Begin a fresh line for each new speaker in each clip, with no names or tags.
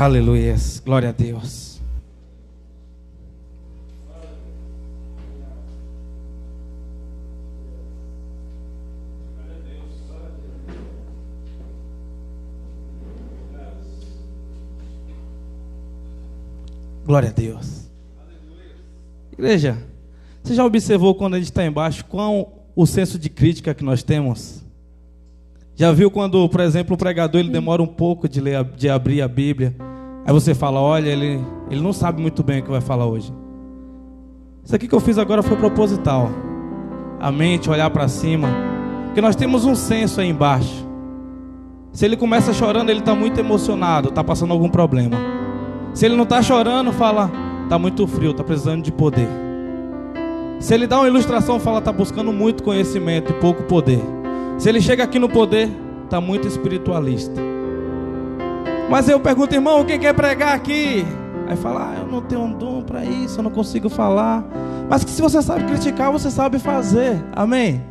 Aleluias, glória a Deus. Glória a Deus. Igreja, você já observou quando a gente está embaixo qual o senso de crítica que nós temos? Já viu quando, por exemplo, o pregador ele demora um pouco de abrir a Bíblia? Aí você fala, olha, ele não sabe muito bem o que vai falar hoje. Isso aqui que eu fiz agora foi proposital. A mente, olhar para cima. Porque nós temos um senso aí embaixo. Se ele começa chorando, ele está muito emocionado, está passando algum problema. Se ele não está chorando, fala, está muito frio, está precisando de poder. Se ele dá uma ilustração, fala, está buscando muito conhecimento e pouco poder. Se ele chega aqui no poder, está muito espiritualista. Mas eu pergunto, irmão, quem quer pregar aqui? Aí fala, eu não tenho um dom para isso, eu não consigo falar. Mas que se você sabe criticar, você sabe fazer. Amém?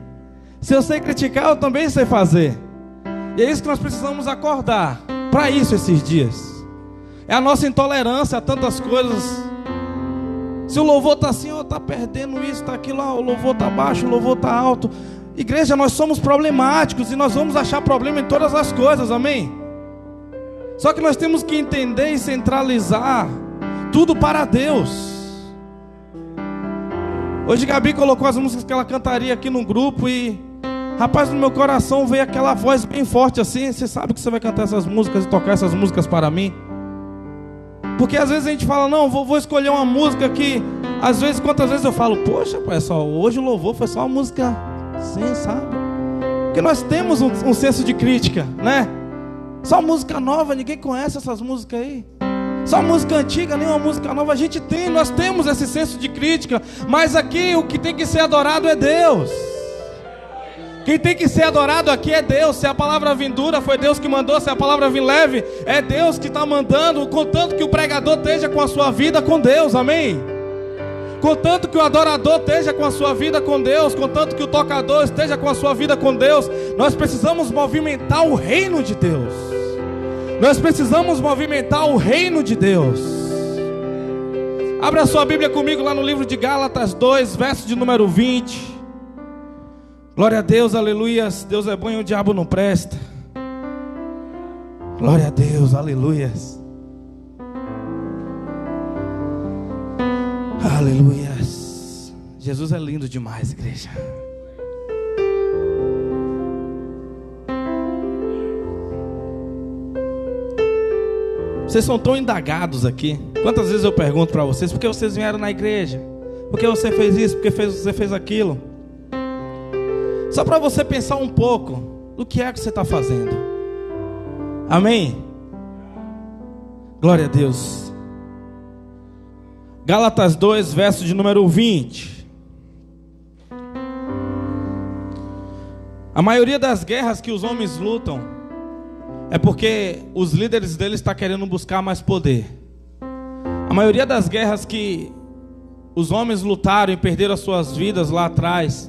Se eu sei criticar, eu também sei fazer. E é isso que nós precisamos acordar. Para isso esses dias. É a nossa intolerância a tantas coisas. Se o louvor está assim, está perdendo isso, está aquilo, o louvor está baixo, o louvor está alto. Igreja, nós somos problemáticos e nós vamos achar problema em todas as coisas, amém? Só que nós temos que entender e centralizar tudo para Deus. Hoje Gabi colocou as músicas que ela cantaria aqui no grupo e, rapaz, no meu coração veio aquela voz bem forte assim, você sabe que você vai cantar essas músicas e tocar essas músicas para mim? Porque às vezes a gente fala, não, vou escolher uma música que, às vezes, quantas vezes eu falo, poxa, pessoal, hoje o louvor foi só uma música assim, sabe? Porque nós temos um senso de crítica, né? Só música nova, ninguém conhece essas músicas aí. Só música antiga, nenhuma música nova. Nós temos esse senso de crítica. Mas aqui o que tem que ser adorado é Deus. Quem tem que ser adorado aqui é Deus. Se a palavra vem dura, foi Deus que mandou. Se a palavra vem leve, é Deus que está mandando. Contanto que o pregador esteja com a sua vida com Deus, amém? Contanto que o adorador esteja com a sua vida com Deus, contanto que o tocador esteja com a sua vida com Deus, nós precisamos movimentar o reino de Deus. Nós precisamos movimentar o reino de Deus. Abra a sua Bíblia comigo lá no livro de Gálatas 2, verso de número 20. Glória a Deus, aleluias. Deus é bom e o diabo não presta. Glória a Deus, aleluias. Aleluias. Jesus é lindo demais, igreja. Vocês são tão indagados aqui. Quantas vezes eu pergunto para vocês, por que vocês vieram na igreja? Por que você fez isso? Por que você fez aquilo? Só para você pensar um pouco do que é que você está fazendo. Amém? Glória a Deus. Gálatas 2, verso de número 20. A maioria das guerras que os homens lutam é porque os líderes deles estão querendo buscar mais poder. A maioria das guerras que os homens lutaram e perderam as suas vidas lá atrás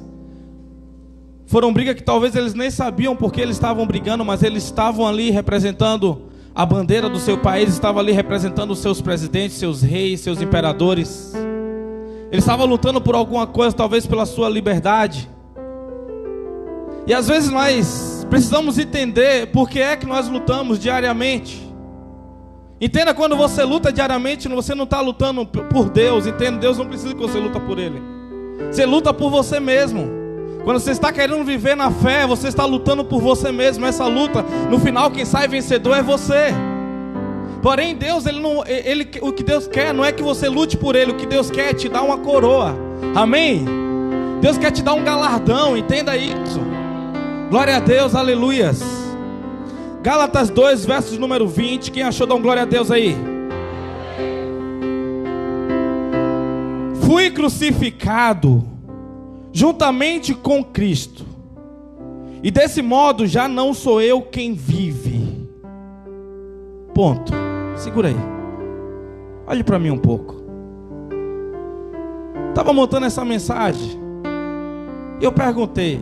foram brigas que talvez eles nem sabiam porque eles estavam brigando, mas eles estavam ali representando a bandeira do seu país, estavam ali representando os seus presidentes, seus reis, seus imperadores. Eles estavam lutando por alguma coisa, talvez pela sua liberdade. E às vezes nós precisamos entender por que é que nós lutamos diariamente. Entenda, quando você luta diariamente, você não está lutando por Deus. Entenda, Deus não precisa que você luta por Ele. Você luta por você mesmo. Quando você está querendo viver na fé, você está lutando por você mesmo. Essa luta, no final, quem sai vencedor é você. Porém, Deus, o que Deus quer não é que você lute por Ele. O que Deus quer é te dar uma coroa. Amém? Deus quer te dar um galardão, entenda isso. Glória a Deus, aleluias. Gálatas 2, verso de número 20. Quem achou, dá um glória a Deus aí. Fui crucificado juntamente com Cristo, e desse modo já não sou eu quem vive. Ponto. Segura aí. Olhe para mim um pouco. Estava montando essa mensagem e eu perguntei: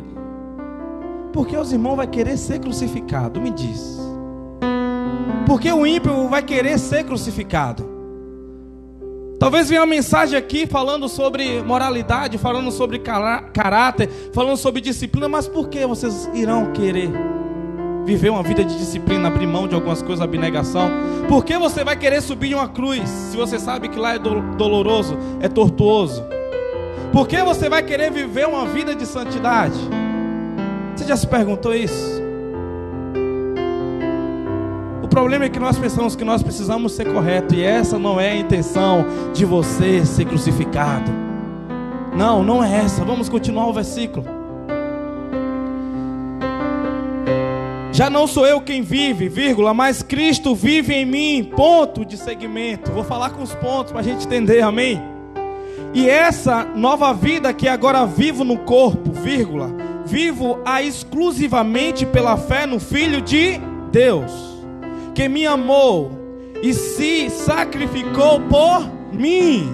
por que os irmãos vão querer ser crucificados? Me diz. Porque o ímpio vai querer ser crucificado. Talvez venha uma mensagem aqui falando sobre moralidade, falando sobre caráter, falando sobre disciplina, mas por que vocês irão querer viver uma vida de disciplina, abrir mão de algumas coisas, abnegação? Por que você vai querer subir em uma cruz, se você sabe que lá é doloroso, é tortuoso? Por que você vai querer viver uma vida de santidade? Você já se perguntou isso? O problema é que nós pensamos que nós precisamos ser corretos, e essa não é a intenção de você ser crucificado. Não, não é essa. Vamos continuar o versículo. Já não sou eu quem vive, vírgula, mas Cristo vive em mim, ponto de segmento. Vou falar com os pontos para a gente entender, amém? E essa nova vida que agora vivo no corpo, vírgula, vivo-a exclusivamente pela fé no Filho de Deus, que me amou e se sacrificou por mim.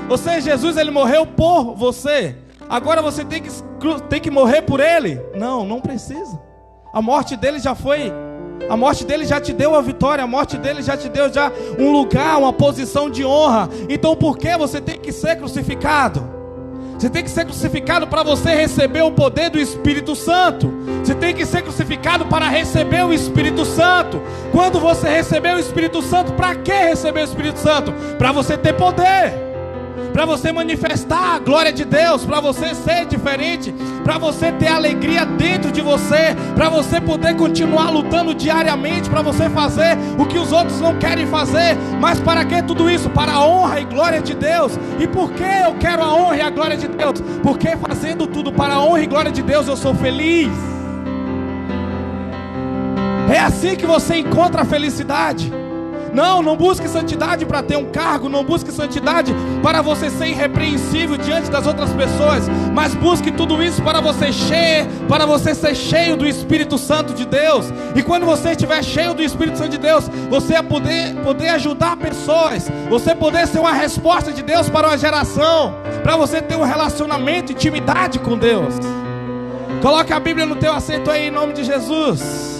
Ou seja, Jesus, ele morreu por você. Agora você tem que morrer por ele? Não, não precisa. A morte dele já foi. A morte dele já te deu a vitória. A morte dele já te deu já um lugar, uma posição de honra. Então por que você tem que ser crucificado? Você tem que ser crucificado para você receber o poder do Espírito Santo. Você tem que ser crucificado para receber o Espírito Santo. Quando você receber o Espírito Santo, para que receber o Espírito Santo? Para você ter poder, para você manifestar a glória de Deus, para você ser diferente, para você ter alegria dentro de você, para você poder continuar lutando diariamente, para você fazer o que os outros não querem fazer. Mas para que tudo isso? Para a honra e glória de Deus. E por que eu quero a honra e a glória de Deus? Porque fazendo tudo para a honra e glória de Deus, eu sou feliz. É assim que você encontra a felicidade. Não busque santidade para ter um cargo, não busque santidade para você ser irrepreensível diante das outras pessoas, mas busque tudo isso para você ser cheio do Espírito Santo de Deus. E quando você estiver cheio do Espírito Santo de Deus, você vai poder ajudar pessoas, você poder ser uma resposta de Deus para uma geração, para você ter um relacionamento, intimidade com Deus. Coloque a Bíblia no teu assento aí, em nome de Jesus.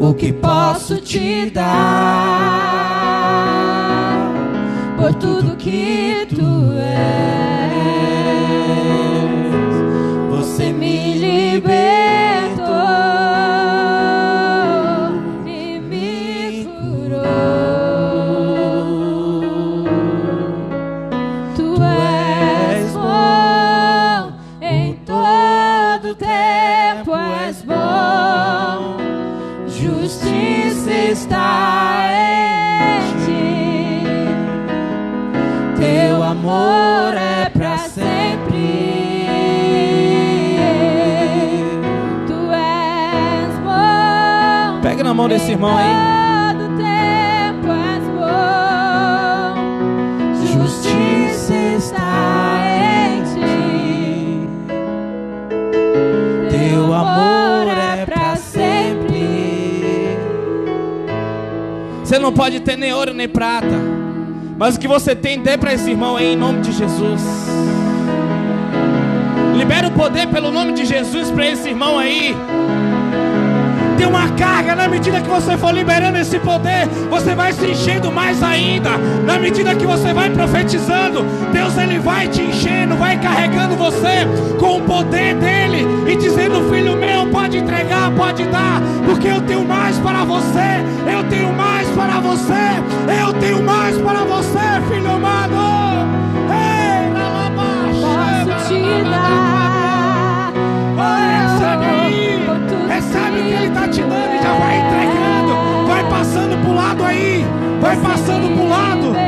O que posso te dar por tudo que tu és? Você me libertou e me curou. Tu és bom em todo tempo, és bom. Justiça está em ti, teu amor é pra sempre. Tu és bom.
Pega na mão desse irmão aí.
Todo tempo és bom. Justiça está em ti, teu amor é pra sempre.
Você não pode ter nem ouro nem prata, mas o que você tem, dê para esse irmão aí, em nome de Jesus. Libera o poder pelo nome de Jesus para esse irmão aí. Tem uma carga, na medida que você for liberando esse poder, você vai se enchendo mais ainda. Na medida que você vai profetizando, Deus ele vai te enchendo, vai carregando você com o poder dele e dizendo: filho meu, pode entregar, pode dar, porque eu tenho mais para você, eu tenho mais para você, eu tenho mais para você, filho amado. Ei,
posso te dar.
Recebe aí, recebe o que ele está te dando e já vai entregando, vai passando pro lado aí, vai passando pro lado.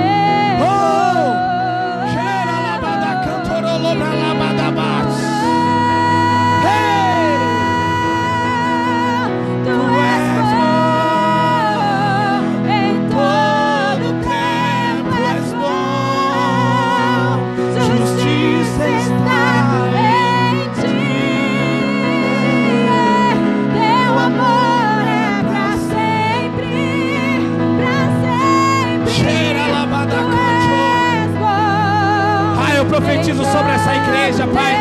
Eu profetizo sobre essa igreja, Pai.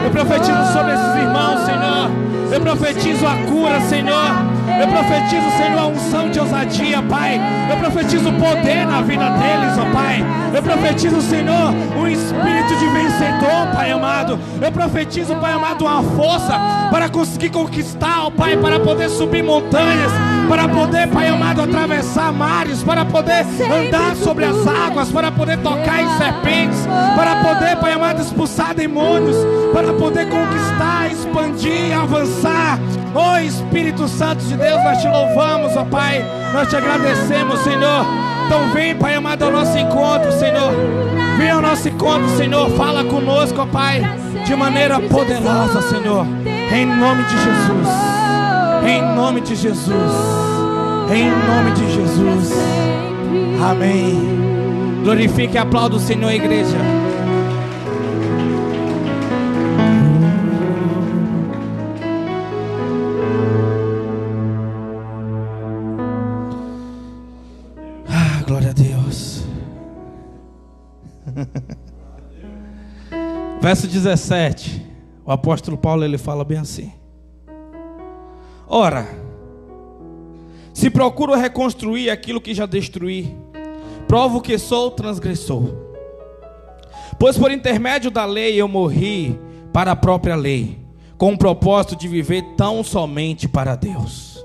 Eu profetizo sobre esses irmãos, Senhor. Eu profetizo a cura, Senhor. Eu profetizo, Senhor, a unção de ousadia, Pai. Eu profetizo poder na vida deles, ó Pai. Eu profetizo, Senhor, um espírito de vencedor, Pai amado. Eu profetizo, Pai amado, uma força para conseguir conquistar, ó Pai, para poder subir montanhas, para poder, Pai amado, atravessar mares, para poder andar sobre as águas, para poder tocar em serpentes, para poder, Pai amado, expulsar demônios, para poder conquistar, expandir, avançar. Ó Espírito Santo de Deus, nós te louvamos, ó Pai, nós te agradecemos, Senhor. Então vem, Pai amado, ao nosso encontro, Senhor. Vem ao nosso encontro, Senhor. Fala conosco, ó Pai, de maneira poderosa, Senhor. Em nome de Jesus. Em nome de Jesus. Em nome de Jesus. Amém. Glorifique e aplauda o Senhor, igreja. Glória a Deus. Verso 17. O apóstolo Paulo ele fala bem assim: ora, se procuro reconstruir aquilo que já destruí, provo que sou transgressor. Pois por intermédio da lei eu morri para a própria lei, com o propósito de viver tão somente para Deus.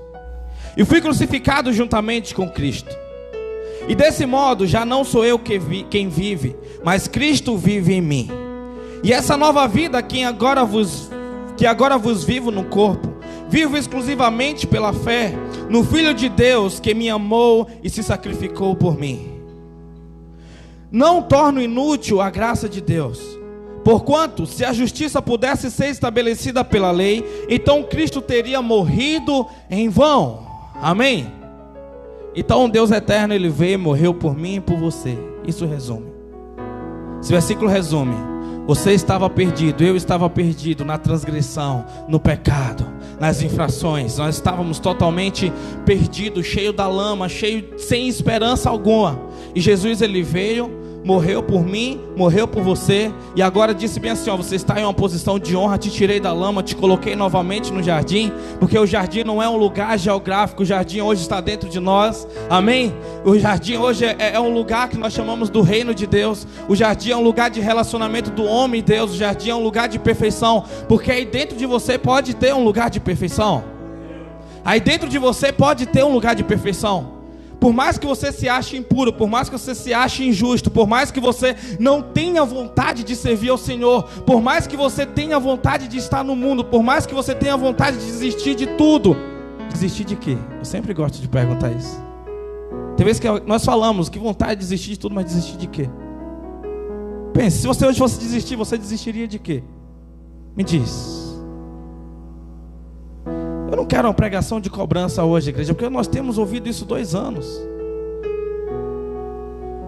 E fui crucificado juntamente com Cristo. E desse modo já não sou eu quem vive, mas Cristo vive em mim. E essa nova vida que agora vos vivo no corpo, vivo exclusivamente pela fé no Filho de Deus que me amou e se sacrificou por mim. Não torno inútil a graça de Deus, porquanto se a justiça pudesse ser estabelecida pela lei, então Cristo teria morrido em vão. Amém? Então Deus eterno, ele veio e morreu por mim e por você. Isso resume. Esse versículo resume: você estava perdido, eu estava perdido na transgressão, no pecado, nas infrações. Nós estávamos totalmente perdidos, cheio da lama, sem esperança alguma. E Jesus ele veio, morreu por mim, morreu por você, e agora disse bem assim: ó, você está em uma posição de honra, te tirei da lama, te coloquei novamente no jardim, porque o jardim não é um lugar geográfico, o jardim hoje está dentro de nós, amém? O jardim hoje é um lugar que nós chamamos do reino de Deus. O jardim é um lugar de relacionamento do homem e Deus. O jardim é um lugar de perfeição, porque aí dentro de você pode ter um lugar de perfeição. Aí dentro de você pode ter um lugar de perfeição. Por mais que você se ache impuro, por mais que você se ache injusto, por mais que você não tenha vontade de servir ao Senhor, por mais que você tenha vontade de estar no mundo, por mais que você tenha vontade de desistir de tudo, desistir de quê? Eu sempre gosto de perguntar isso. Tem vezes que nós falamos que vontade de desistir de tudo, mas desistir de quê? Pense, se você hoje fosse desistir, você desistiria de quê? Me diz. Eu não quero uma pregação de cobrança hoje, igreja, porque nós temos ouvido isso 2 anos.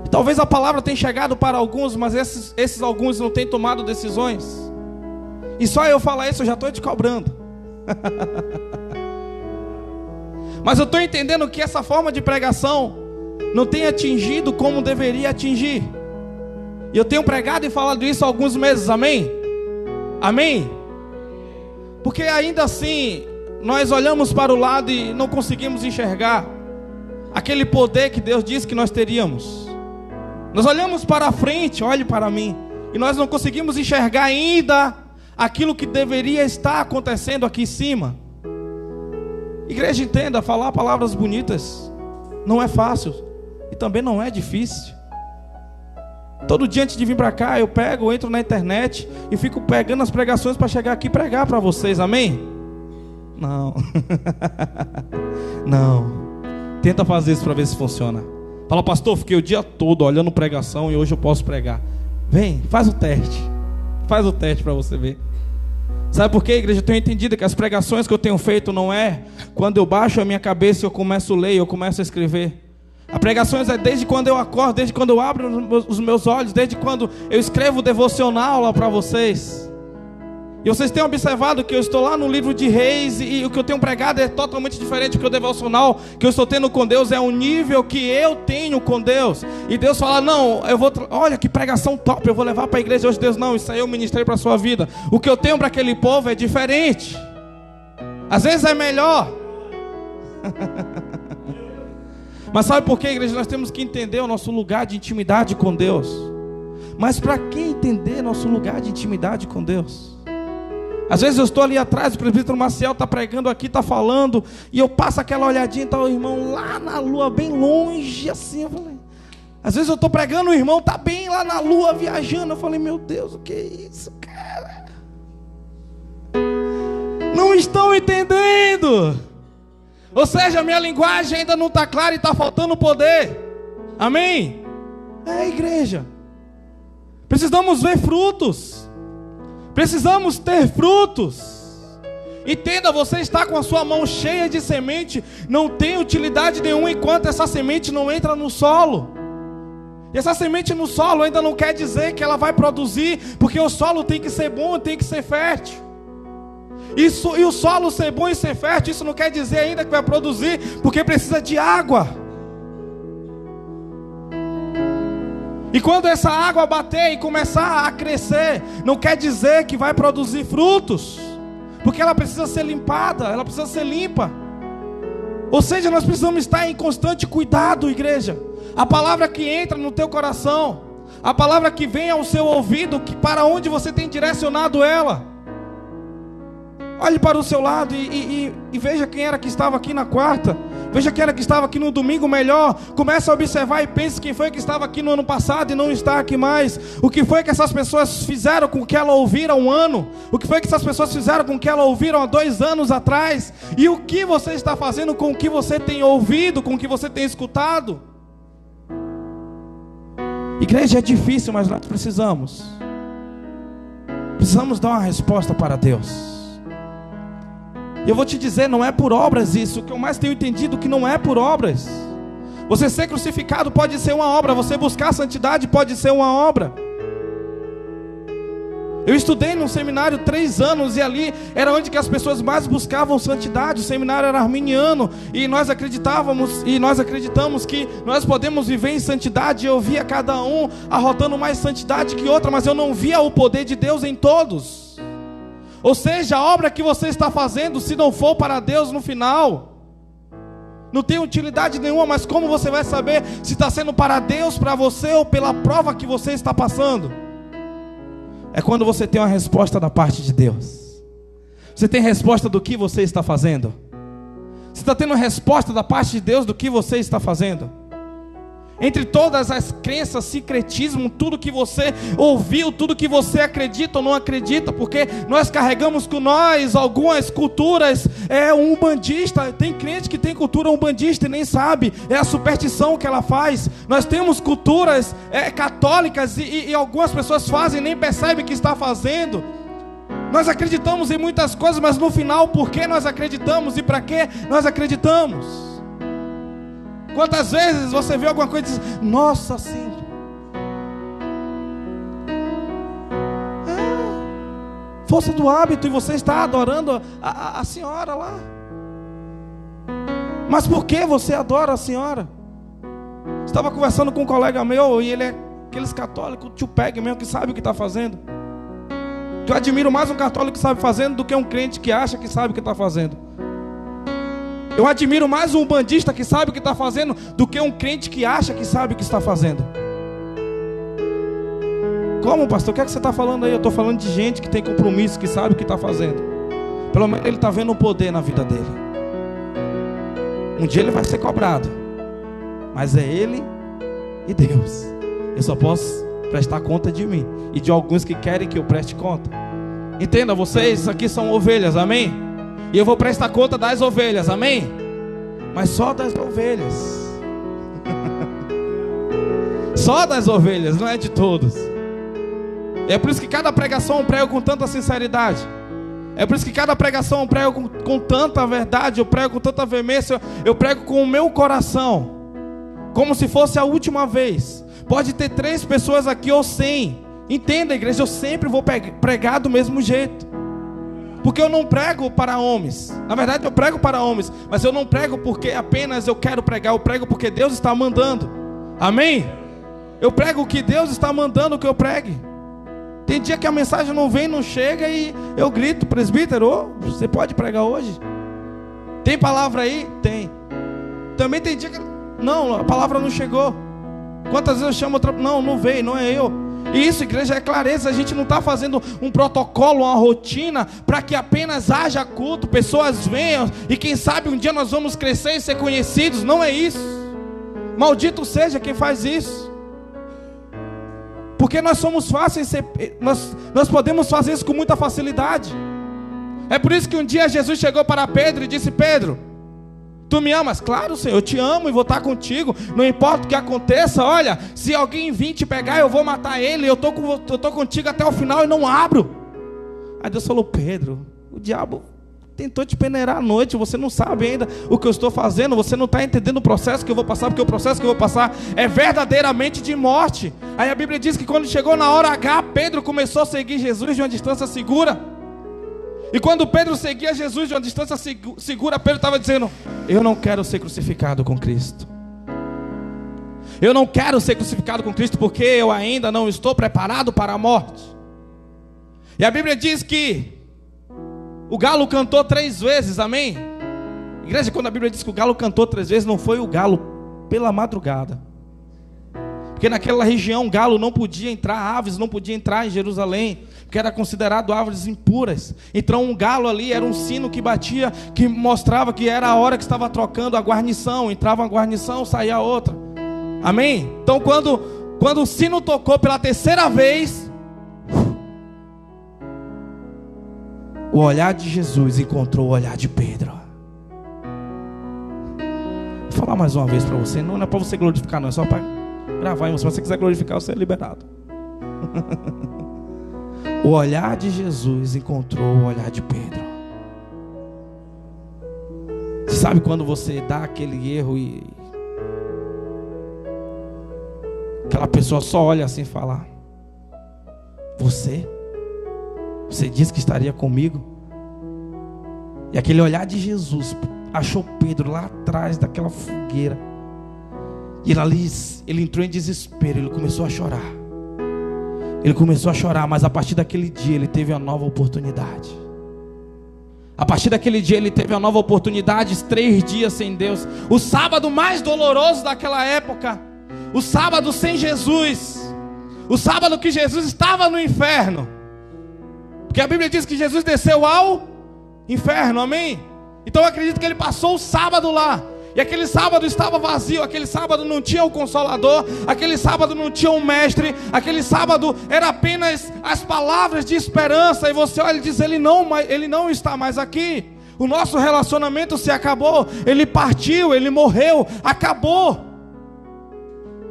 E talvez a palavra tenha chegado para alguns, mas esses alguns não têm tomado decisões. E só eu falar isso, eu já estou te cobrando. Mas eu estou entendendo que essa forma de pregação não tem atingido como deveria atingir. E eu tenho pregado e falado isso há alguns meses, amém? Amém? Porque ainda assim, nós olhamos para o lado e não conseguimos enxergar aquele poder que Deus disse que nós teríamos. Nós olhamos para a frente, olhe para mim, e nós não conseguimos enxergar ainda aquilo que deveria estar acontecendo aqui em cima. Igreja, entenda, falar palavras bonitas não é fácil e também não é difícil. Todo dia antes de vir para cá eu entro na internet e fico pegando as pregações para chegar aqui e pregar para vocês, amém? Não. Não. Tenta fazer isso para ver se funciona. Fala, pastor, fiquei o dia todo olhando pregação e hoje eu posso pregar. Vem, faz o teste. Faz o teste para você ver. Sabe por quê, igreja? Eu tenho entendido que as pregações que eu tenho feito não é quando eu baixo a minha cabeça e eu começo a ler, eu começo a escrever. As pregações é desde quando eu acordo, desde quando eu abro os meus olhos, desde quando eu escrevo o devocional lá para vocês. E vocês têm observado que eu estou lá no livro de Reis e o que eu tenho pregado é totalmente diferente do que o devocional que eu estou tendo com Deus. É um nível que eu tenho com Deus. E Deus fala, não, olha que pregação top, eu vou levar para a igreja hoje. Deus, não, isso aí eu ministrei para a sua vida. O que eu tenho para aquele povo é diferente. Às vezes é melhor. Mas sabe por quê, igreja? Nós temos que entender o nosso lugar de intimidade com Deus. Mas para que entender nosso lugar de intimidade com Deus? Às vezes eu estou ali atrás, o presbítero Maciel está pregando aqui, está falando, e eu passo aquela olhadinha e está o irmão lá na lua, bem longe, assim. Eu falei, às vezes eu estou pregando, o irmão está bem lá na lua, viajando. Eu falei, meu Deus, o que é isso, cara? Não estão entendendo. Ou seja, a minha linguagem ainda não está clara e está faltando poder. Amém? É, igreja. Precisamos ver frutos. Precisamos ter frutos. Entenda, você está com a sua mão cheia de semente, não tem utilidade nenhuma enquanto essa semente não entra no solo. E essa semente no solo ainda não quer dizer que ela vai produzir, porque o solo tem que ser bom, tem que ser fértil. Isso, e o solo ser bom e ser fértil, isso não quer dizer ainda que vai produzir, porque precisa de água. E quando essa água bater e começar a crescer, não quer dizer que vai produzir frutos, porque ela precisa ser limpada, ela precisa ser limpa. Ou seja, nós precisamos estar em constante cuidado, igreja. A palavra que entra no teu coração, a palavra que vem ao seu ouvido, que para onde você tem direcionado ela. Olhe para o seu lado e veja quem era que estava aqui na quarta. Veja quem era que estava aqui no domingo melhor. Comece a observar e pense quem foi que estava aqui no ano passado e não está aqui mais. O que foi que essas pessoas fizeram com que ela ouvira há um ano? O que foi que essas pessoas fizeram com que ela ouviram há 2 anos atrás? E o que você está fazendo com o que você tem ouvido, com o que você tem escutado? Igreja, é difícil, mas nós precisamos dar uma resposta para Deus. Eu vou te dizer, não é por obras isso. O que eu mais tenho entendido que não é por obras. Você ser crucificado pode ser uma obra. Você buscar a santidade pode ser uma obra. Eu estudei num seminário 3 anos e ali era onde que as pessoas mais buscavam santidade. O seminário era arminiano e nós acreditamos que nós podemos viver em santidade. Eu via cada um arrotando mais santidade que outra, mas eu não via o poder de Deus em todos. Ou seja, a obra que você está fazendo, se não for para Deus no final, não tem utilidade nenhuma. Mas como você vai saber se está sendo para Deus, para você, ou pela prova que você está passando? É quando você tem uma resposta da parte de Deus. Você tem resposta do que você está fazendo? Você está tendo resposta da parte de Deus do que você está fazendo? Entre todas as crenças, sincretismo, tudo que você ouviu, tudo que você acredita ou não acredita, porque nós carregamos com nós algumas culturas umbandistas. Tem crente que tem cultura umbandista e nem sabe, é a superstição que ela faz. Nós temos culturas católicas e algumas pessoas fazem e nem percebem que está fazendo. Nós acreditamos em muitas coisas, mas no final, por que nós acreditamos e para que nós acreditamos? Quantas vezes você vê alguma coisa e diz, nossa, assim, força do hábito, e você está adorando a senhora lá. Mas por que você adora a senhora? Estava conversando com um colega meu, e ele é aqueles católicos, tio pega mesmo, que sabe o que está fazendo. Eu admiro mais um católico que sabe fazendo do que um crente que acha que sabe o que está fazendo. Eu admiro mais um bandista que sabe o que está fazendo do que um crente que acha que sabe o que está fazendo. Como, pastor? O que é que você está falando aí? Eu estou falando de gente que tem compromisso, que sabe o que está fazendo. Pelo menos ele está vendo o poder na vida dele. Um dia ele vai ser cobrado, mas é ele e Deus. Eu só posso prestar conta de mim e de alguns que querem que eu preste conta. Entenda, vocês aqui são ovelhas, amém? E eu vou prestar conta das ovelhas, amém? Mas só das ovelhas. Só das ovelhas, não é de todos. É por isso que cada pregação eu prego com tanta sinceridade. É por isso que cada pregação eu prego com tanta verdade. Eu prego com tanta veemência. Eu prego com o meu coração, como se fosse a última vez. Pode ter 3 pessoas aqui ou 100. Entenda, igreja, eu sempre vou pregar do mesmo jeito. Porque eu não prego para homens. Na verdade eu prego para homens, mas eu não prego porque apenas eu quero pregar. Eu prego porque Deus está mandando. Amém? Eu prego o que Deus está mandando que eu pregue. Tem dia que a mensagem não vem, não chega e eu grito: presbítero, você pode pregar hoje? Tem palavra aí? Tem. Também tem dia que não, a palavra não chegou. Quantas vezes eu chamo outra? Não veio, não é eu. E isso, igreja, é clareza. A gente não está fazendo um protocolo, uma rotina para que apenas haja culto, pessoas venham e quem sabe um dia nós vamos crescer e ser conhecidos. Não é isso. Maldito seja quem faz isso. Porque nós somos fáceis, nós podemos fazer isso com muita facilidade. É por isso que um dia Jesus chegou para Pedro e disse: Pedro, tu me amas? Claro, Senhor, eu te amo e vou estar contigo. Não importa o que aconteça. Olha, se alguém vir te pegar, eu vou matar ele. Eu estou contigo até o final e não abro. Aí Deus falou: Pedro, o diabo tentou te peneirar à noite. Você não sabe ainda o que eu estou fazendo. Você não está entendendo o processo que eu vou passar. Porque o processo que eu vou passar é verdadeiramente de morte. Aí a Bíblia diz que quando chegou na hora H, Pedro começou a seguir Jesus de uma distância segura. E quando Pedro seguia Jesus de uma distância segura, Pedro estava dizendo: eu não quero ser crucificado com Cristo. Eu não quero ser crucificado com Cristo porque eu ainda não estou preparado para a morte. E a Bíblia diz que o galo cantou 3 vezes, amém? Igreja, quando a Bíblia diz que o galo cantou 3 vezes, não foi o galo pela madrugada. Porque naquela região o galo não podia entrar, aves não podiam entrar em Jerusalém, porque era considerado aves impuras. Então um galo ali era um sino que batia, que mostrava que era a hora que estava trocando a guarnição. Entrava uma guarnição, saía a outra. Amém? Então quando o sino tocou pela 3ª vez, o olhar de Jesus encontrou o olhar de Pedro. Vou falar mais uma vez para você. Não é para você glorificar, não. É só para gravar. Se você quiser glorificar, você é liberado. O olhar de Jesus encontrou o olhar de Pedro. Você sabe quando você dá aquele erro e aquela pessoa só olha assim e fala: Você disse que estaria comigo? E aquele olhar de Jesus achou Pedro lá atrás daquela fogueira. E ele entrou em desespero. Ele começou a chorar. Mas a partir daquele dia ele teve uma nova oportunidade. A partir daquele dia ele teve uma nova oportunidade. 3 dias sem Deus. O sábado mais doloroso daquela época. O sábado sem Jesus. O sábado que Jesus estava no inferno. Porque a Bíblia diz que Jesus desceu ao inferno, amém? Então eu acredito que ele passou o sábado lá. E aquele sábado estava vazio. Aquele sábado não tinha o Consolador. Aquele sábado não tinha um mestre. Aquele sábado era apenas as palavras de esperança. E você olha e diz: ele não está mais aqui. O nosso relacionamento se acabou. Ele partiu, ele morreu, acabou.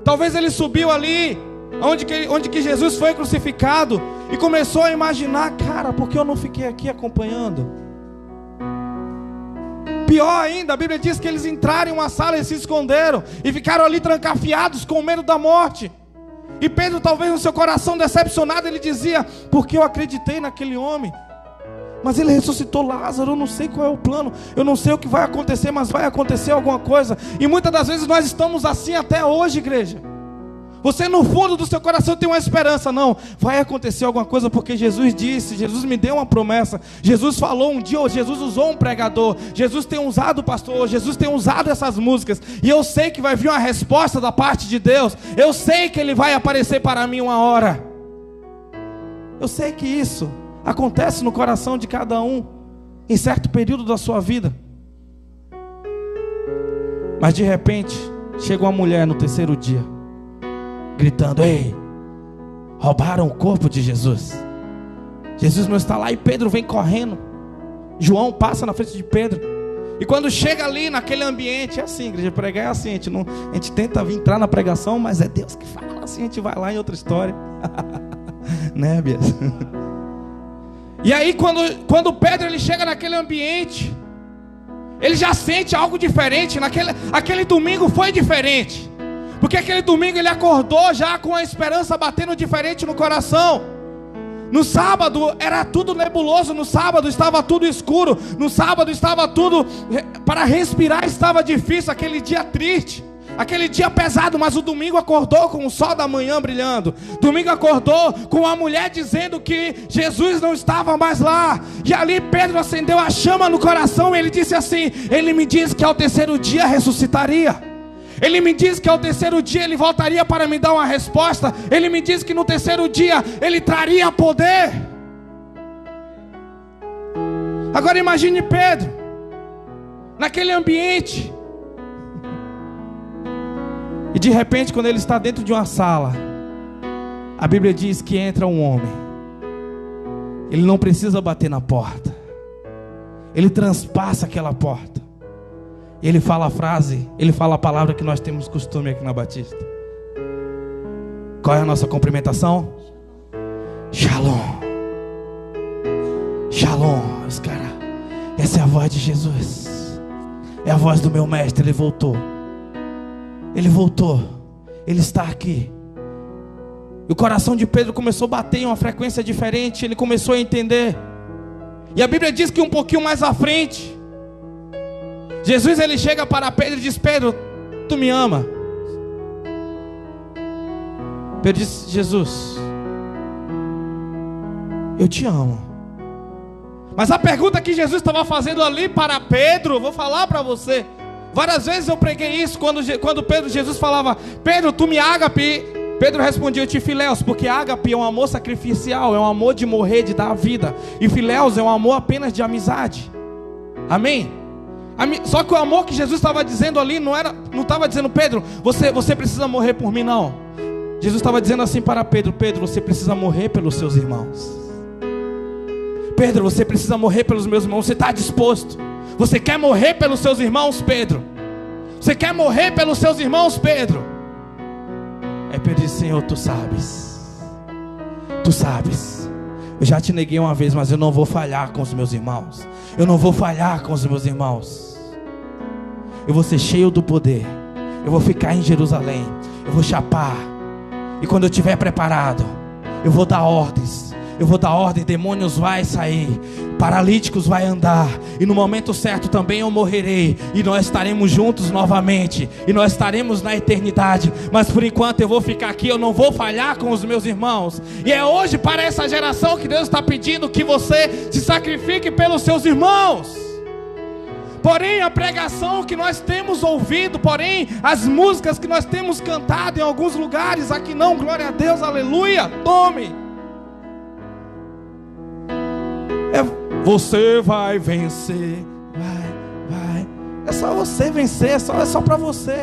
Talvez ele subiu ali onde que Jesus foi crucificado e começou a imaginar: cara, por que eu não fiquei aqui acompanhando? Pior ainda, a Bíblia diz que eles entraram em uma sala e se esconderam e ficaram ali trancafiados com medo da morte. E Pedro, talvez no seu coração decepcionado, ele dizia: porque eu acreditei naquele homem, mas ele ressuscitou Lázaro. Eu não sei qual é o plano, eu não sei o que vai acontecer, mas vai acontecer alguma coisa. E muitas das vezes nós estamos assim até hoje, igreja. Você no fundo do seu coração tem uma esperança. Não, vai acontecer alguma coisa, porque Jesus disse, Jesus me deu uma promessa, Jesus falou um dia, Jesus usou um pregador, Jesus tem usado o pastor, Jesus tem usado essas músicas, e eu sei que vai vir uma resposta da parte de Deus. Eu sei que Ele vai aparecer para mim uma hora. Eu sei que isso acontece no coração de cada um em certo período da sua vida. Mas de repente chega uma mulher no terceiro dia gritando: ei, roubaram o corpo de Jesus. Jesus não está lá, e Pedro vem correndo. João passa na frente de Pedro. E quando chega ali naquele ambiente, é assim, igreja, pregar é assim, a gente tenta entrar na pregação, mas é Deus que fala, assim a gente vai lá em outra história. Né, Bias? E aí quando Pedro ele chega naquele ambiente, ele já sente algo diferente. Aquele domingo foi diferente, porque aquele domingo ele acordou já com a esperança batendo diferente no coração. No sábado era tudo nebuloso, no sábado estava tudo escuro, no sábado estava tudo, para respirar estava difícil, aquele dia triste, aquele dia pesado. Mas o domingo acordou com o sol da manhã brilhando. Domingo acordou com a mulher dizendo que Jesus não estava mais lá. E ali Pedro acendeu a chama no coração, e ele disse assim: ele me disse que ao terceiro dia ressuscitaria. Ele me disse que ao terceiro dia ele voltaria para me dar uma resposta. Ele me disse que no terceiro dia ele traria poder. Agora imagine Pedro naquele ambiente, e de repente, quando ele está dentro de uma sala, a Bíblia diz que entra um homem. Ele não precisa bater na porta, ele transpassa aquela porta. Ele fala a frase, ele fala a palavra que nós temos costume aqui na Batista. Qual é a nossa cumprimentação? Shalom. Shalom. Os caras, essa é a voz de Jesus, é a voz do meu mestre. Ele voltou. Ele voltou. Ele está aqui. E o coração de Pedro começou a bater em uma frequência diferente. Ele começou a entender. E a Bíblia diz que um pouquinho mais à frente, Jesus ele chega para Pedro e diz: Pedro, tu me ama? Pedro diz: Jesus, eu te amo. Mas a pergunta que Jesus estava fazendo ali para Pedro, eu vou falar para você. Várias vezes eu preguei isso, quando Jesus falava: Pedro, tu me ágape. Pedro respondia: eu te filéus, porque ágape é um amor sacrificial, é um amor de morrer, de dar a vida. E filéus é um amor apenas de amizade. Amém? Só que o amor que Jesus estava dizendo ali não estava dizendo: Pedro, você precisa morrer por mim, não. Jesus estava dizendo assim para Pedro: Pedro, você precisa morrer pelos seus irmãos. Pedro, você precisa morrer pelos meus irmãos. Você está disposto? Você quer morrer pelos seus irmãos, Pedro? Você quer morrer pelos seus irmãos, Pedro? Aí Pedro disse: Senhor, tu sabes. Tu sabes. Eu já te neguei uma vez, mas eu não vou falhar com os meus irmãos. Eu não vou falhar com os meus irmãos. Eu vou ser cheio do poder. Eu vou ficar em Jerusalém. Eu vou chapar. E quando eu estiver preparado, eu vou dar ordens. Eu vou dar ordem, demônios vai sair, paralíticos vai andar, e no momento certo também eu morrerei, e nós estaremos juntos novamente, e nós estaremos na eternidade. Mas por enquanto eu vou ficar aqui, eu não vou falhar com os meus irmãos. E é hoje para essa geração que Deus está pedindo que você se sacrifique pelos seus irmãos. Porém a pregação que nós temos ouvido, porém as músicas que nós temos cantado em alguns lugares, aqui não, glória a Deus, aleluia, tome. Você vai vencer, vai. É só você vencer, é só para você.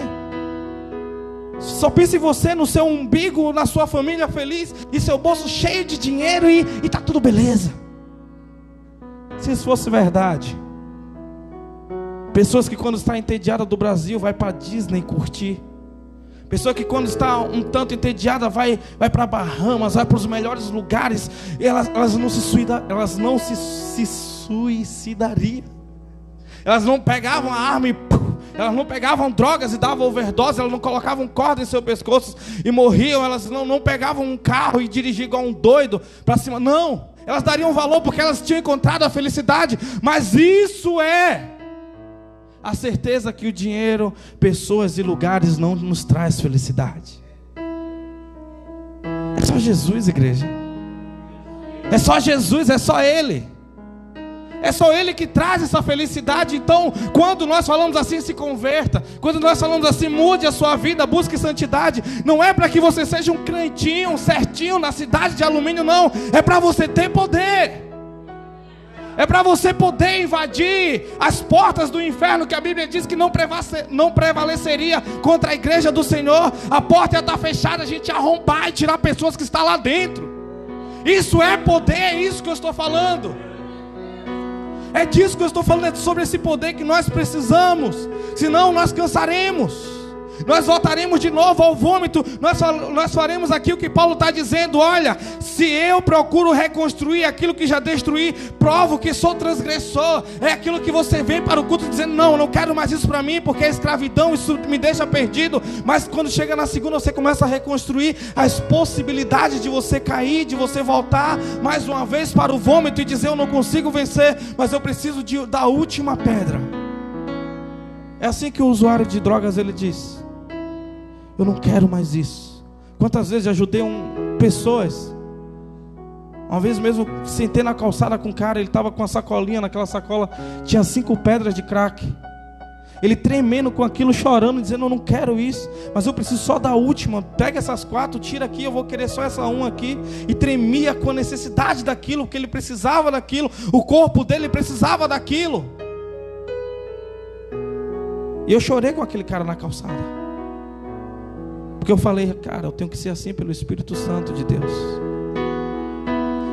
Só pense em você, no seu umbigo, na sua família feliz, e seu bolso cheio de dinheiro, e tá tudo beleza. Se isso fosse verdade, pessoas que quando está entediada do Brasil vai para Disney curtir. Pessoa que quando está um tanto entediada vai para Bahamas, vai para os melhores lugares. Elas não se suicidariam. Elas não pegavam a arma e elas não pegavam drogas e davam overdose. Elas não colocavam corda em seu pescoço e morriam. Elas não pegavam um carro e dirigiam igual um doido para cima. Não, elas dariam valor porque elas tinham encontrado a felicidade. Mas isso é a certeza que o dinheiro, pessoas e lugares não nos traz felicidade. só Jesus, igreja. É só Jesus, é só Ele. É só Ele que traz essa felicidade. Então, quando nós falamos assim, se converta. Quando nós falamos assim, mude a sua vida, busque santidade. Não é para que você seja um crentinho, um certinho na cidade de alumínio, não. É para você ter poder. É para você poder invadir as portas do inferno, que a Bíblia diz que não prevaleceria contra a igreja do Senhor. A porta está fechada, a gente arrombar e tirar pessoas que estão lá dentro. Isso é poder, é isso que eu estou falando. É disso que eu estou falando, é sobre esse poder que nós precisamos. Senão nós cansaremos. Nós voltaremos de novo ao vômito. Nós faremos aqui o que Paulo está dizendo. Olha, se eu procuro reconstruir aquilo que já destruí, provo que sou transgressor. É aquilo que você vem para o culto dizendo: não, não quero mais isso para mim, porque é escravidão, isso me deixa perdido. Mas quando chega na segunda, você começa a reconstruir as possibilidades de você cair, de você voltar mais uma vez para o vômito e dizer: eu não consigo vencer, mas eu preciso da última pedra. É assim que o usuário de drogas, ele diz: eu não quero mais isso. Quantas vezes ajudei pessoas. Uma vez mesmo sentei na calçada com um cara, ele estava com uma sacolinha, naquela sacola tinha 5 pedras de crack. Ele tremendo com aquilo, chorando, dizendo: eu não quero isso, mas eu preciso só da última. Pega essas 4, tira aqui, eu vou querer só essa 1 aqui. E tremia com a necessidade daquilo, porque ele precisava daquilo, o corpo dele precisava daquilo. E eu chorei com aquele cara na calçada, porque eu falei: cara, eu tenho que ser assim pelo Espírito Santo de Deus.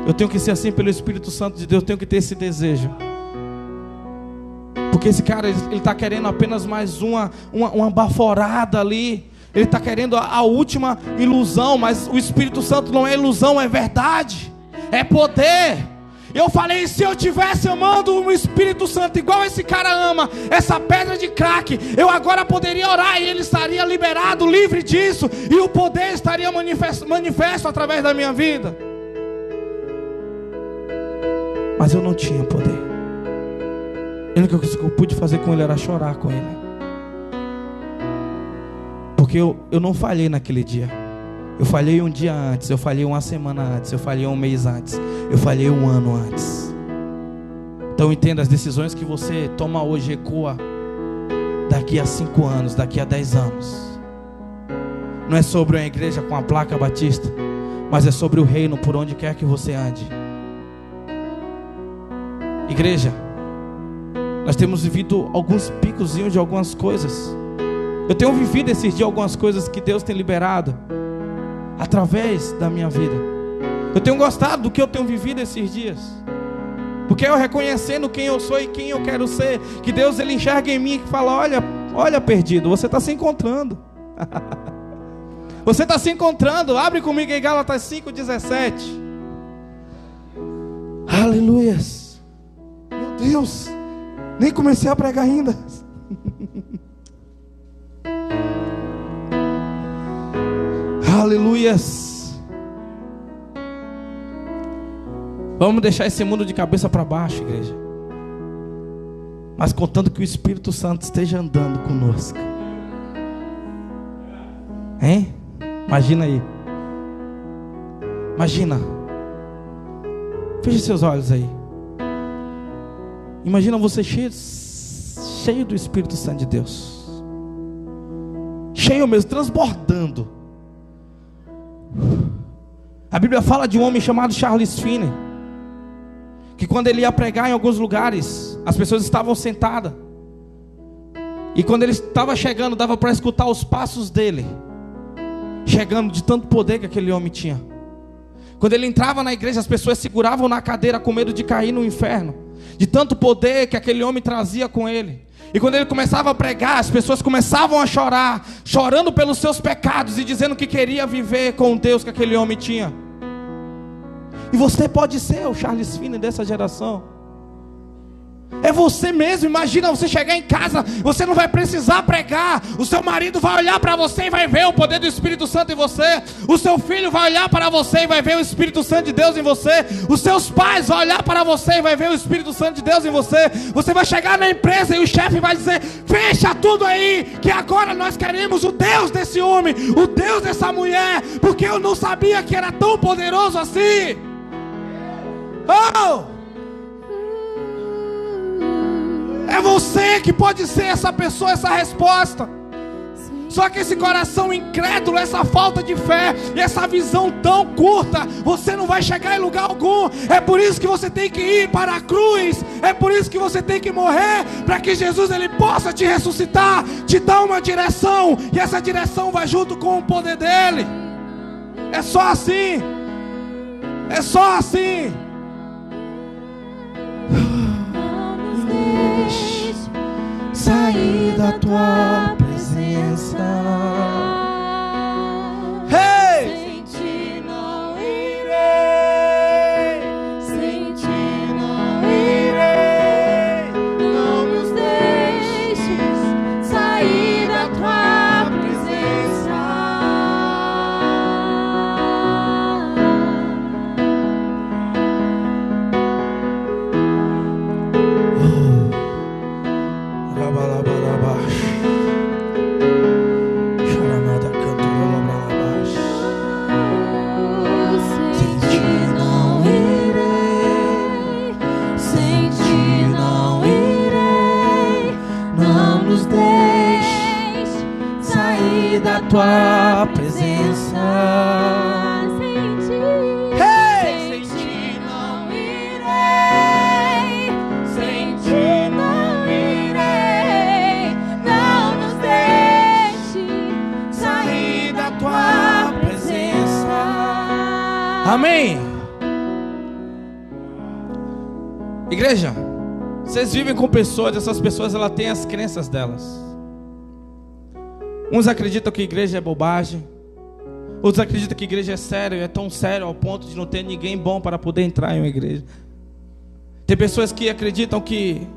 Eu tenho que ser assim pelo Espírito Santo de Deus. Eu tenho que ter esse desejo. Porque esse cara, ele está querendo apenas mais uma baforada ali. Ele está querendo a última ilusão. Mas o Espírito Santo não é ilusão, é verdade, é poder. Eu falei: se eu tivesse amando o Espírito Santo igual esse cara ama essa pedra de crack, eu agora poderia orar e ele estaria liberado, livre disso, e o poder estaria manifesto através da minha vida. Mas eu não tinha poder. A única coisa que eu pude fazer com ele era chorar com ele. Porque eu não falhei naquele dia. Eu falhei um dia antes, eu falhei uma semana antes, eu falhei um mês antes, eu falhei um ano antes. Então entenda, as decisões que você toma hoje ecoa daqui a 5 anos, daqui a 10 anos. Não é sobre uma igreja com a placa batista, mas é sobre o reino por onde quer que você ande. Igreja, nós temos vivido alguns picozinhos de algumas coisas. Eu tenho vivido esses dias algumas coisas que Deus tem liberado através da minha vida. Eu tenho gostado do que eu tenho vivido esses dias, porque eu reconhecendo quem eu sou e quem eu quero ser, que Deus, ele enxerga em mim e fala: olha perdido, você está se encontrando. Você está se encontrando. Abre comigo em Gálatas 5:17. Aleluias. Meu Deus, nem comecei a pregar ainda. Aleluias. Vamos deixar esse mundo de cabeça para baixo, igreja, mas contando que o Espírito Santo esteja andando conosco. Hein? Imagina aí. Imagina. Feche seus olhos aí. Imagina você cheio do Espírito Santo de Deus. Cheio mesmo, transbordando. A Bíblia fala de um homem chamado Charles Finney, que quando ele ia pregar em alguns lugares, as pessoas estavam sentadas, e quando ele estava chegando, dava para escutar os passos dele chegando, de tanto poder que aquele homem tinha. Quando ele entrava na igreja, as pessoas seguravam na cadeira com medo de cair no inferno, de tanto poder que aquele homem trazia com ele. E quando ele começava a pregar, as pessoas começavam a chorar, chorando pelos seus pecados e dizendo que queria viver com o Deus que aquele homem tinha. E você pode ser o Charles Finney dessa geração. É você mesmo. Imagina você chegar em casa, você não vai precisar pregar. O seu marido vai olhar para você e vai ver o poder do Espírito Santo em você. O seu filho vai olhar para você e vai ver o Espírito Santo de Deus em você. Os seus pais vão olhar para você e vai ver o Espírito Santo de Deus em você. Você vai chegar na empresa e o chefe vai dizer: fecha tudo aí, que agora nós queremos o Deus desse homem, o Deus dessa mulher, porque eu não sabia que era tão poderoso assim. Oh! É você que pode ser essa pessoa, essa resposta. Só que esse coração incrédulo, essa falta de fé e essa visão tão curta, você não vai chegar em lugar algum. É por isso que você tem que ir para a cruz. É por isso que você tem que morrer, para que Jesus ele possa te ressuscitar, te dar uma direção, e essa direção vai junto com o poder dele. É só assim. É só assim. Sair da tua presença. Hey!
Sem ti não irei, sem ti não irei. Não nos deixes sair da tua presença.
Da tua presença.
Sem ti,
Hey!
sem ti não irei, sem ti não irei. Não nos deixe sair da tua presença.
Amém. Igreja, vocês vivem com pessoas, essas pessoas elas têm as crenças delas. Uns acreditam que a igreja é bobagem. Outros acreditam que a igreja é sério. É tão sério ao ponto de não ter ninguém bom para poder entrar em uma igreja. Tem pessoas que acreditam que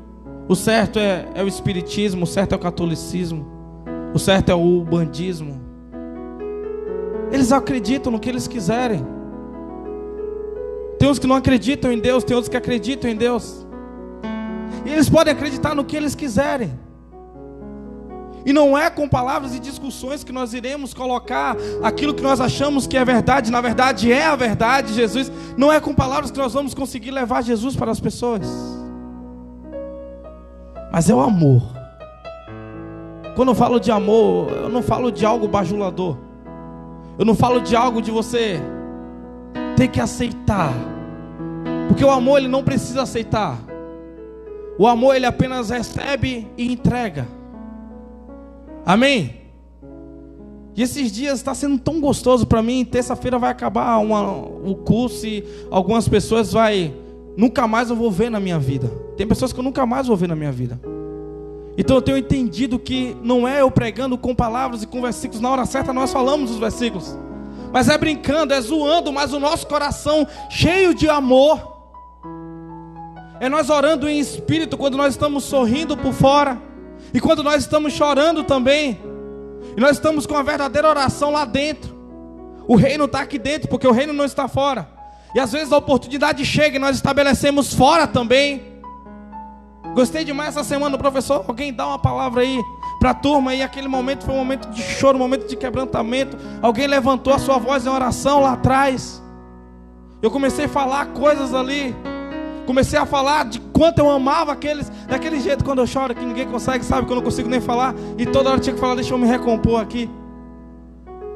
o certo é o espiritismo, o certo é o catolicismo, o certo é o bandismo. Eles acreditam no que eles quiserem. Tem uns que não acreditam em Deus, tem outros que acreditam em Deus. E eles podem acreditar no que eles quiserem. E não é com palavras e discussões que nós iremos colocar aquilo que nós achamos que é verdade. Na verdade é a verdade, Jesus. Não é com palavras que nós vamos conseguir levar Jesus para as pessoas. Mas é o amor. Quando eu falo de amor, eu não falo de algo bajulador. Eu não falo de algo de você ter que aceitar. Porque o amor ele não precisa aceitar. O amor ele apenas recebe e entrega. Amém? E esses dias está sendo tão gostoso para mim. Terça-feira vai acabar o curso e algumas pessoas nunca mais eu vou ver na minha vida. Tem pessoas que eu nunca mais vou ver na minha vida. Então eu tenho entendido que não é eu pregando com palavras e com versículos. Na hora certa nós falamos os versículos. Mas é brincando, é zoando, mas o nosso coração cheio de amor. É nós orando em espírito quando nós estamos sorrindo por fora. E quando nós estamos chorando também, e nós estamos com a verdadeira oração lá dentro. O reino está aqui dentro, porque o reino não está fora. E às vezes a oportunidade chega e nós estabelecemos fora também. Gostei demais essa semana, professor. Alguém dá uma palavra aí para a turma. E aquele momento foi um momento de choro, um momento de quebrantamento. Alguém levantou a sua voz em oração lá atrás. Eu comecei a falar coisas ali. Comecei a falar de quanto eu amava aqueles, daquele jeito quando eu choro que ninguém consegue, sabe, que eu não consigo nem falar. E toda hora eu tinha que falar, deixa eu me recompor aqui.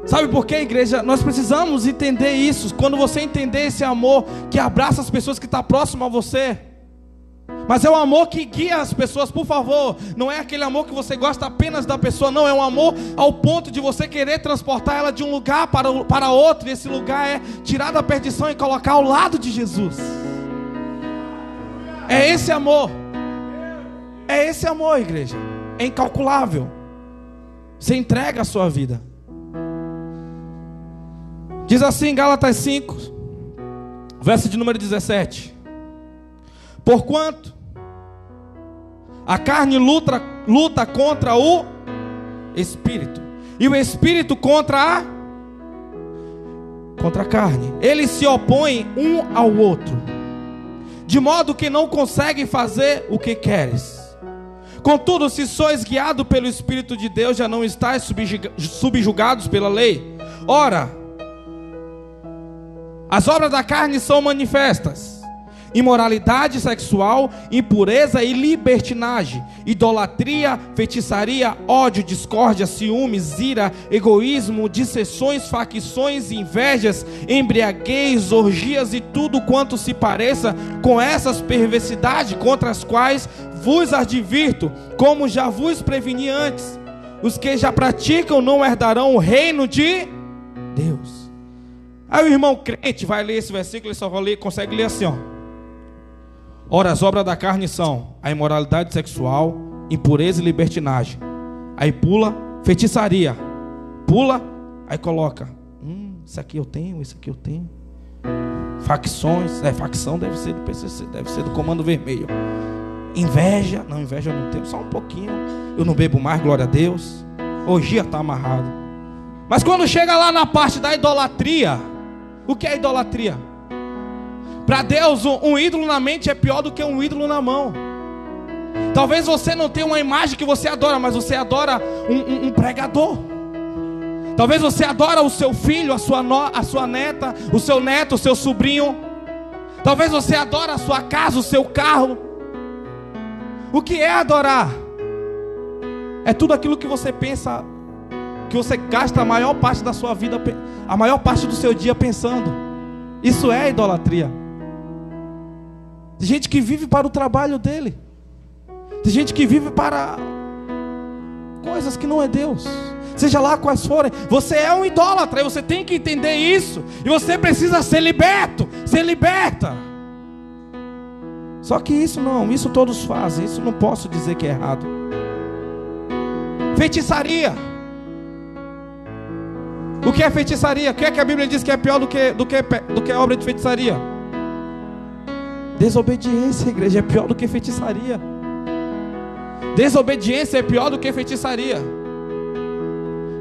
Sabe por quê, igreja? Nós precisamos entender isso. Quando você entender esse amor que abraça as pessoas que estão próximas a você. Mas é o amor que guia as pessoas, por favor. Não é aquele amor que você gosta apenas da pessoa. Não, é um amor ao ponto de você querer transportar ela de um lugar para outro. E esse lugar é tirar da perdição e colocar ao lado de Jesus. É esse amor. É esse amor, igreja. É incalculável. Você entrega a sua vida. Diz assim, Gálatas 5, verso de número 17. Porquanto A carne luta contra o espírito, e o espírito contra a carne. Eles se opõem um ao outro, de modo que não conseguem fazer o que queres. Contudo, se sois guiados pelo Espírito de Deus, já não estáis subjugados pela lei. Ora, as obras da carne são manifestas: imoralidade sexual, impureza e libertinagem, idolatria, feitiçaria, ódio, discórdia, ciúmes, ira, egoísmo, dissensões, facções, invejas, embriaguez, orgias e tudo quanto se pareça com essas perversidades, contra as quais vos advirto, como já vos preveni antes. Os que já praticam não herdarão o reino de Deus. Aí o irmão crente vai ler esse versículo, ele só consegue ler assim, ó. Ora, as obras da carne são a imoralidade sexual, impureza e libertinagem. Aí pula feitiçaria, pula, aí coloca, isso aqui eu tenho, isso aqui eu tenho. Facções, facção deve ser do PCC, deve ser do Comando Vermelho. Inveja, não, inveja eu não tenho, só um pouquinho. Eu não bebo mais, glória a Deus. Orgia está amarrado. Mas quando chega lá na parte da idolatria, o que é idolatria? Para Deus, um ídolo na mente é pior do que um ídolo na mão. Talvez você não tenha uma imagem que você adora, mas você adora um pregador. Talvez você adora o seu filho, a sua neta, o seu neto, o seu sobrinho. Talvez você adora a sua casa, o seu carro. O que é adorar? É tudo aquilo que você pensa, que você gasta a maior parte da sua vida, a maior parte do seu dia pensando. Isso é idolatria. Tem gente que vive para o trabalho dele. Tem gente que vive para coisas que não é Deus. Seja lá quais forem. Você é um idólatra e você tem que entender isso. E você precisa ser liberto, ser liberta. Só que isso todos fazem. Isso não posso dizer que é errado. Feitiçaria. O que é feitiçaria? O que é que a Bíblia diz que é pior do que obra de feitiçaria? Desobediência, igreja, é pior do que feitiçaria. Desobediência é pior do que feitiçaria.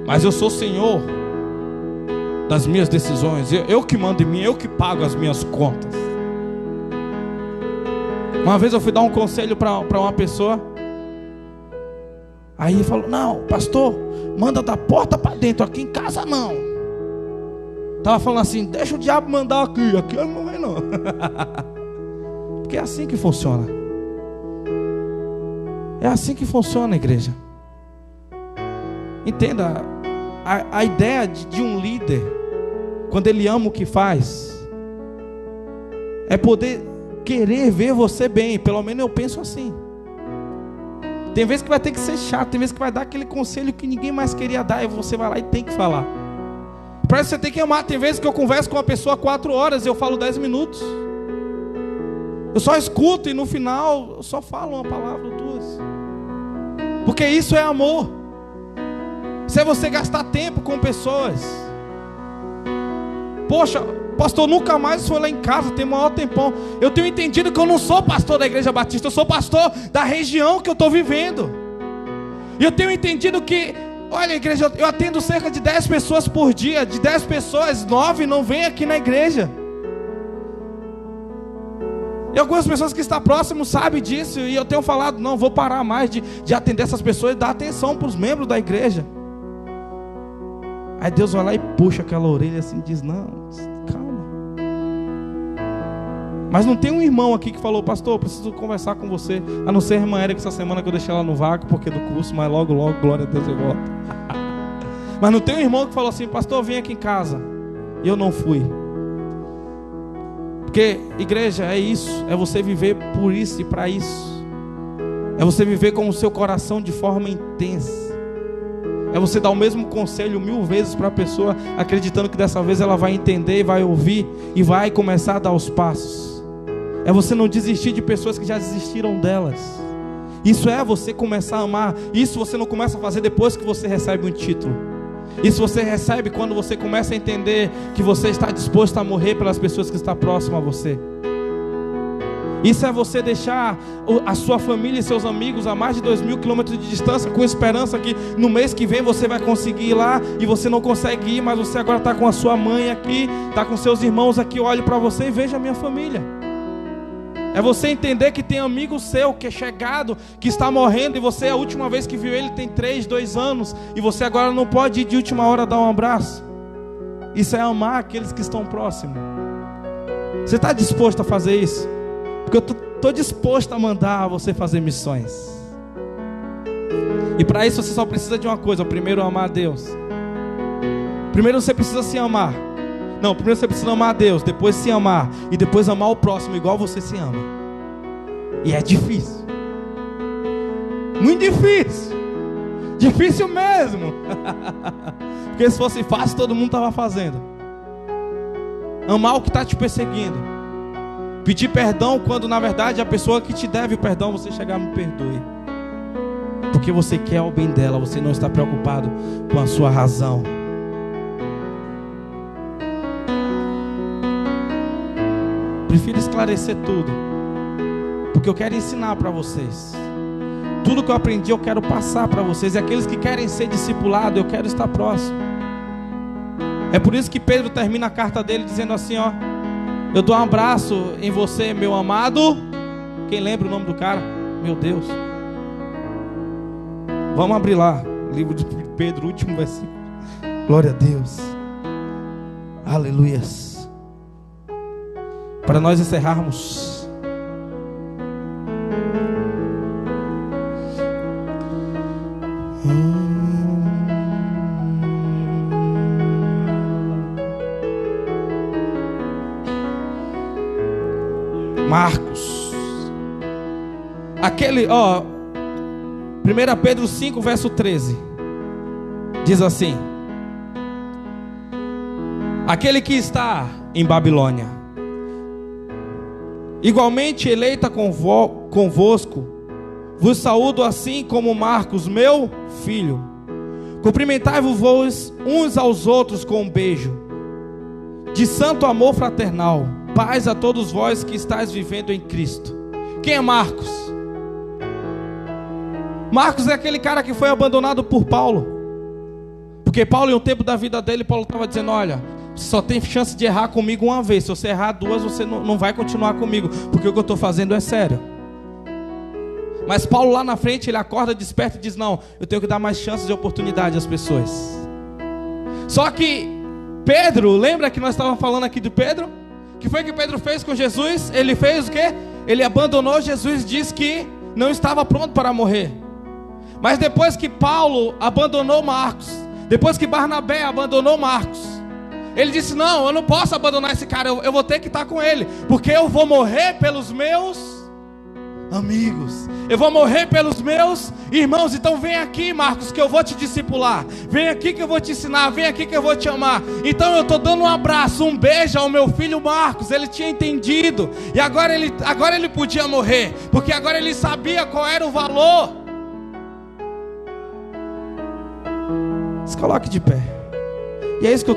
Mas eu sou Senhor das minhas decisões. Eu que mando em mim, eu que pago as minhas contas. Uma vez eu fui dar um conselho para uma pessoa. Aí ele falou: não, pastor, manda da porta para dentro, aqui em casa não. Estava falando assim: deixa o diabo mandar aqui eu não vou não. Porque é assim que funciona. É assim que funciona, igreja. Entenda, a ideia de um líder, quando ele ama o que faz, é poder querer ver você bem. Pelo menos eu penso assim. Tem vezes que vai ter que ser chato, tem vezes que vai dar aquele conselho que ninguém mais queria dar, e você vai lá e tem que falar. Para isso você tem que amar. Tem vezes que eu converso com uma pessoa 4 horas e eu falo 10 minutos. Eu só escuto e no final eu só falo uma palavra ou 2. Porque isso é amor. Isso é você gastar tempo com pessoas. Poxa, pastor, nunca mais foi lá em casa, tem maior tempão. Eu tenho entendido que eu não sou pastor da Igreja Batista, eu sou pastor da região que eu estou vivendo. E eu tenho entendido que, olha, igreja, eu atendo cerca de 10 pessoas por dia. De 10 pessoas, 9 não vêm aqui na igreja. E algumas pessoas que estão próximas sabem disso. E eu tenho falado: não, vou parar mais de atender essas pessoas e dar atenção para os membros da igreja. Aí Deus vai lá e puxa aquela orelha assim e diz: não, calma. Mas não tem um irmão aqui que falou: pastor, eu preciso conversar com você. A não ser a irmã Érica, essa semana que eu deixei ela no vácuo porque do curso, mas logo, glória a Deus, eu volto. Mas não tem um irmão que falou assim: pastor, vem aqui em casa. E eu não fui. Porque, igreja, é isso. É você viver por isso e para isso. É você viver com o seu coração de forma intensa. É você dar o mesmo conselho 1000 vezes para a pessoa, acreditando que dessa vez ela vai entender, vai ouvir e vai começar a dar os passos. É você não desistir de pessoas que já desistiram delas. Isso é você começar a amar. Isso você não começa a fazer depois que você recebe um título. Isso você recebe quando você começa a entender que você está disposto a morrer pelas pessoas que estão próximas a você. Isso é você deixar a sua família e seus amigos a mais de 2.000 quilômetros de distância, com esperança que no mês que vem você vai conseguir ir lá, e você não consegue ir, mas você agora está com a sua mãe aqui, está com seus irmãos aqui. Olhe para você e veja a minha família. É você entender que tem amigo seu que é chegado, que está morrendo, e você, a última vez que viu ele tem 2 anos, e você agora não pode ir de última hora dar um abraço. Isso é amar aqueles que estão próximos. Você está disposto a fazer isso? Porque eu estou disposto a mandar você fazer missões. E para isso você só precisa de uma coisa: primeiro amar a Deus. Primeiro você precisa se amar. Não, primeiro você precisa amar a Deus, depois se amar, e depois amar o próximo igual você se ama. E é difícil. Muito difícil. Difícil mesmo. Porque se fosse fácil, todo mundo estava fazendo. Amar o que está te perseguindo. Pedir perdão quando na verdade a pessoa que te deve o perdão, você chegar, me perdoe. Porque você quer o bem dela, você não está preocupado com a sua razão. Prefiro esclarecer tudo, porque eu quero ensinar para vocês. Tudo que eu aprendi eu quero passar para vocês. E aqueles que querem ser discipulados, eu quero estar próximo. É por isso que Pedro termina a carta dele dizendo assim, ó: eu dou um abraço em você, meu amado. Quem lembra o nome do cara? Meu Deus. Vamos abrir lá, livro de Pedro, último versículo. Glória a Deus. Aleluias. Para nós encerrarmos. Marcos. Aquele, ó, 1 Pedro 5, verso 13. Diz assim: aquele que está em Babilônia, igualmente eleita convosco, vos saúdo assim como Marcos, meu filho. Cumprimentai-vos uns aos outros com um beijo de santo amor fraternal. Paz a todos vós que estáis vivendo em Cristo. Quem é Marcos? Marcos é aquele cara que foi abandonado por Paulo. Porque Paulo, em um tempo da vida dele, Paulo estava dizendo: olha, você só tem chance de errar comigo uma vez. Se você errar 2, você não vai continuar comigo, porque o que eu estou fazendo é sério. Mas Paulo lá na frente, ele acorda, desperta e diz: não, eu tenho que dar mais chances de oportunidade às pessoas. Só que Pedro, lembra que nós estávamos falando aqui de Pedro? O que foi que Pedro fez com Jesus? Ele fez o quê? Ele abandonou Jesus, disse que não estava pronto para morrer. Mas depois que Paulo abandonou Marcos, depois que Barnabé abandonou Marcos, ele disse: não, eu não posso abandonar esse cara, eu vou ter que estar com ele, porque eu vou morrer pelos meus amigos, eu vou morrer pelos meus irmãos. Então vem aqui, Marcos, que eu vou te discipular. Vem aqui que eu vou te ensinar. Vem aqui que eu vou te amar. Então eu estou dando um abraço, um beijo ao meu filho Marcos. Ele tinha entendido, e agora ele podia morrer, porque agora ele sabia qual era o valor. Se coloque de pé. E é isso que eu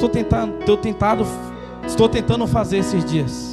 estou tentando fazer esses dias.